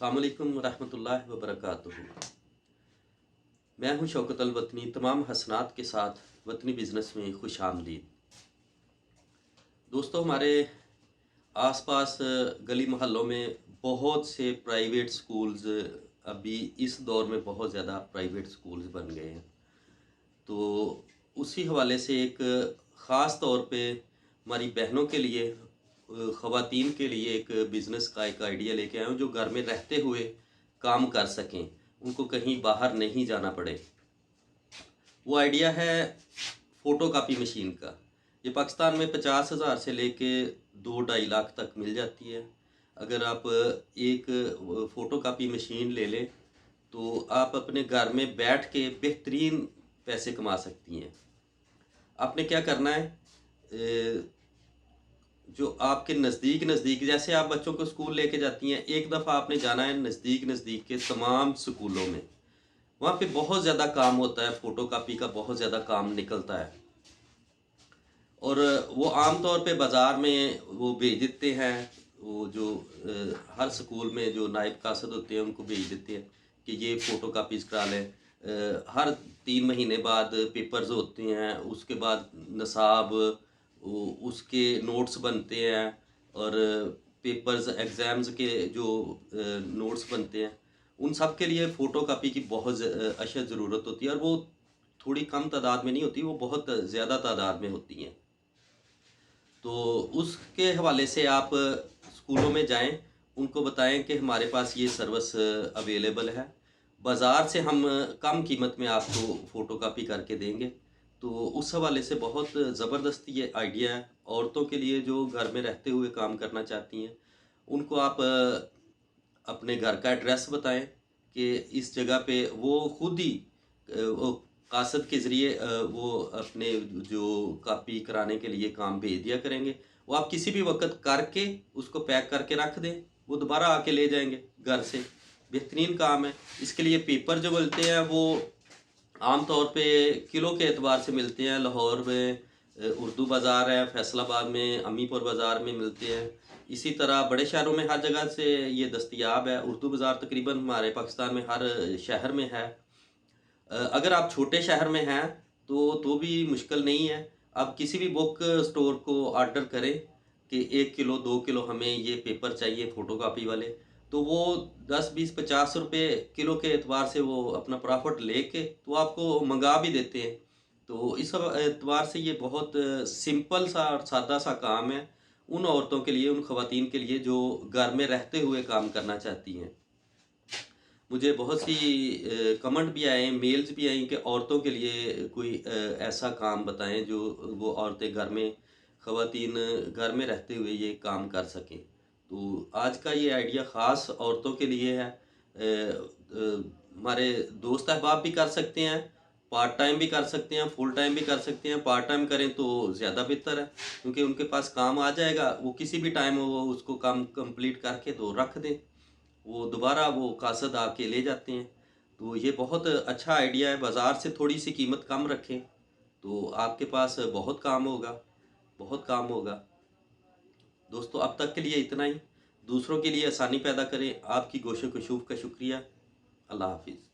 अस्सलाम वालेकुम रहमतुल्लाहि व बरकातुहू। मैं हूं शौकत अल वतनी। तमाम हसनात के साथ वतनी बिज़नेस में खुश आमदीद। दोस्तों, हमारे आसपास गली मोहल्लों में बहुत से प्राइवेट स्कूल्स, अभी इस दौर में बहुत ज़्यादा प्राइवेट स्कूल्स बन गए हैं। तो उसी हवाले से एक ख़ास तौर पे हमारी बहनों के लिए, ख़वातीन के लिए एक बिज़नेस का एक आइडिया लेके आया हूँ जो घर में रहते हुए काम कर सकें, उनको कहीं बाहर नहीं जाना पड़े। वो आइडिया है फ़ोटो कापी मशीन का। ये पाकिस्तान में 50,000 से लेके 2-2.5 लाख तक मिल जाती है। अगर आप एक फ़ोटो कापी मशीन ले लें तो आप अपने घर में बैठ के बेहतरीन पैसे कमा सकती हैं। आपने क्या करना है, जो आपके नज़दीक जैसे आप बच्चों को स्कूल लेके जाती हैं, एक दफ़ा आपने जाना है नज़दीक के तमाम स्कूलों में। वहाँ पे बहुत ज़्यादा काम होता है, फ़ोटो कापी का बहुत ज़्यादा काम निकलता है। और वो आम तौर पे बाज़ार में वो भेज देते हैं, वो जो हर स्कूल में जो नायब कासद होते हैं उनको भेज देते हैं कि ये फ़ोटो कापीज़ करा लें। हर 3 महीने बाद पेपर्स होते हैं, उसके बाद नसाब, उसके नोट्स बनते हैं, और पेपर्स एग्ज़ाम्स के जो नोट्स बनते हैं, उन सब के लिए फ़ोटो कापी की बहुत अशद ज़रूरत होती है। और वो थोड़ी कम तादाद में नहीं होती, वो बहुत ज़्यादा तादाद में होती हैं। तो उसके हवाले से आप स्कूलों में जाएं, उनको बताएं कि हमारे पास ये सर्विस अवेलेबल है, बाज़ार से हम कम कीमत में आपको फ़ोटो कापी करके देंगे। तो उस हवाले से बहुत ज़बरदस्त ये आइडिया है औरतों के लिए जो घर में रहते हुए काम करना चाहती हैं। उनको आप अपने घर का एड्रेस बताएं कि इस जगह पे वो खुद ही वो कासद के ज़रिए वो अपने जो कापी कराने के लिए काम भेज दिया करेंगे। वो आप किसी भी वक़्त करके उसको पैक करके रख दें, वो दोबारा आके ले जाएँगे घर से। बेहतरीन काम है। इसके लिए पेपर जो मिलते हैं वो आम तौर पे किलो के एतबार से मिलते हैं। लाहौर में उर्दू बाज़ार है, फैसलाबाद में अमीपुर बाज़ार में मिलते हैं। इसी तरह बड़े शहरों में हर जगह से ये दस्तयाब है। उर्दू बाज़ार तकरीबन हमारे पाकिस्तान में हर शहर में है। अगर आप छोटे शहर में हैं तो भी मुश्किल नहीं है। आप किसी भी बुक स्टोर को ऑर्डर करें कि 1 किलो 2 किलो हमें ये पेपर चाहिए फ़ोटोकॉपी वाले, तो वो 10, 20, 50 रुपए किलो के एतबार से वो अपना प्रॉफ़िट लेके तो आपको मँगा भी देते हैं। तो इस एतबार से ये बहुत सिंपल सा और सादा सा काम है उन औरतों के लिए, उन ख़वातीन के लिए जो घर में रहते हुए काम करना चाहती हैं। मुझे बहुत सी कमेंट भी आए, मेल्स भी आई कि औरतों के लिए कोई ऐसा काम बताएं जो वो औरतें घर में, ख़वातीन घर में रहते हुए ये काम कर सकें। तो आज का ये आइडिया ख़ास औरतों के लिए है। हमारे दोस्त अहबाब भी कर सकते हैं, पार्ट टाइम भी कर सकते हैं, फुल टाइम भी कर सकते हैं। पार्ट टाइम करें तो ज़्यादा बेहतर है क्योंकि उनके पास काम आ जाएगा, वो किसी भी टाइम वो उसको काम कंप्लीट करके तो रख दें, वो दोबारा वो कासद आके ले जाते हैं। तो ये बहुत अच्छा आइडिया है। बाज़ार से थोड़ी सी कीमत कम रखें तो आपके पास बहुत काम होगा, बहुत काम होगा। दोस्तों, अब तक के लिए इतना ही। दूसरों के लिए आसानी पैदा करें। आपकी गोशो कशूफ़ का शुक्रिया। अल्लाह हाफ़िज़।